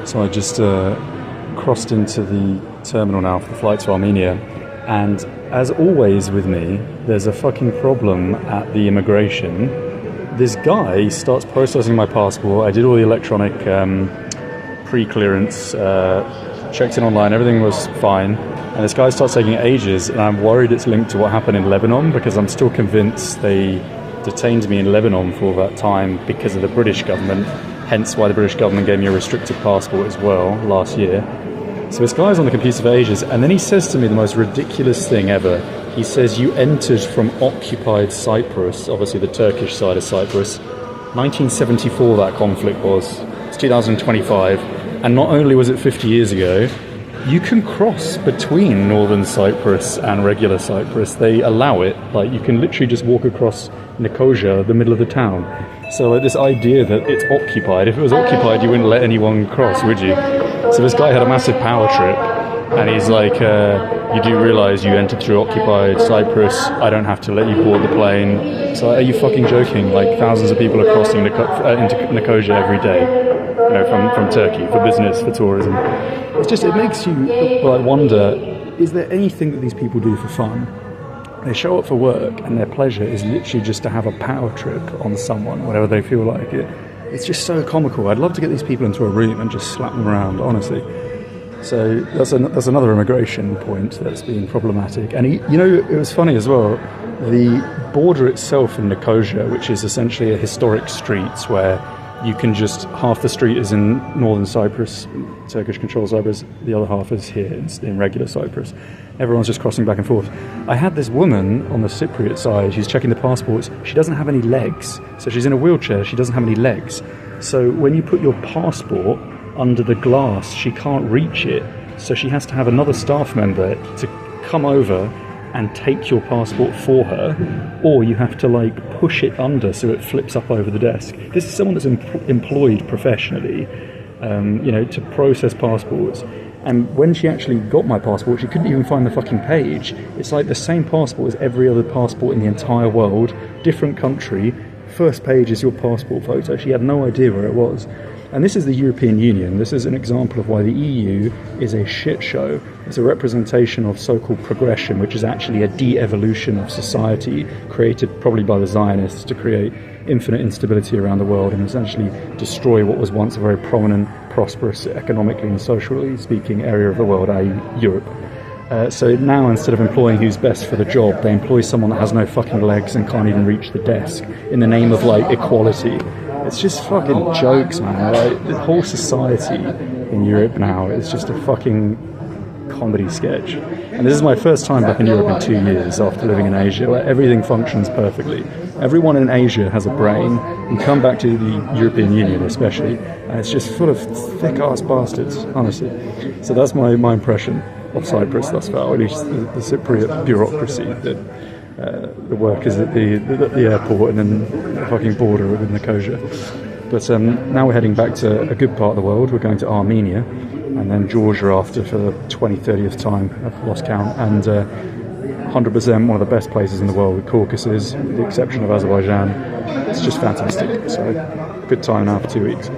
So I just crossed into the terminal now for the flight to Armenia, and as always with me, there's a fucking problem at the immigration. This guy starts processing my passport. I did all the electronic pre-clearance, checked in online, everything was fine, and this guy starts taking ages, and I'm worried it's linked to what happened in Lebanon, because I'm still convinced they detained me in Lebanon for all that time because of the British government, hence why the British government gave me a restricted passport as well last year. So this guy's on the computer for ages, and then he says to me the most ridiculous thing ever. He says, you entered from occupied Cyprus, obviously the Turkish side of Cyprus. 1974 that conflict was. It's 2025. And not only was it 50 years ago, you can cross between northern Cyprus and regular Cyprus. They allow it. Like, you can literally just walk across Nicosia, the middle of the town. So like, this idea that it's occupied, if it was occupied, you wouldn't let anyone cross, would you? So this guy had a massive power trip, and he's like, you do realise you entered through occupied Cyprus, I don't have to let you board the plane. So are you fucking joking? Like, thousands of people are crossing into Nicosia every day, you know, from Turkey, for business, for tourism. It's just, it makes you like wonder, is there anything that these people do for fun? They show up for work, and their pleasure is literally just to have a power trip on someone, whenever they feel like it. It's just so comical. I'd love to get these people into a room and just slap them around, honestly. So that's another immigration point that's been problematic. And you know, it was funny as well, the border itself in Nicosia, which is essentially a historic streets where you can just, half the street is in northern Cyprus, Turkish controlled Cyprus, the other half is here in regular Cyprus. Everyone's just crossing back and forth. I had this woman on the Cypriot side, she's checking the passports, she doesn't have any legs. So she's in a wheelchair, she doesn't have any legs. So when you put your passport under the glass, she can't reach it. So she has to have another staff member to come over and take your passport for her, or you have to like push it under so it flips up over the desk. This is someone that's employed professionally, you know, to process passports. And when she actually got my passport, she couldn't even find the fucking page. It's like the same passport as every other passport in the entire world, different country. First page is your passport photo. She had no idea where it was. And this is the European Union. This is an example of why the EU is a shit show. It's a representation of so-called progression, which is actually a de-evolution of society created probably by the Zionists to create infinite instability around the world and essentially destroy what was once a very prominent, prosperous, economically and socially speaking area of the world, i.e. Europe. So now, instead of employing who's best for the job, they employ someone that has no fucking legs and can't even reach the desk in the name of like equality. It's just fucking jokes, man. Like, the whole society in Europe now is just a fucking comedy sketch. And this is my first time back in Europe in 2 years after living in Asia, where everything functions perfectly. Everyone in Asia has a brain. You come back to the European Union especially, and it's just full of thick-ass bastards, honestly. So that's my impression of Cyprus thus far, or at least the Cypriot bureaucracy, that the workers at the airport and then the fucking border with Nicosia. But now we're heading back to a good part of the world. We're going to Armenia and then Georgia after for the 30th time, I've lost count, and 100% one of the best places in the world with Caucasus, with the exception of Azerbaijan. It's just fantastic. So good time now for 2 weeks.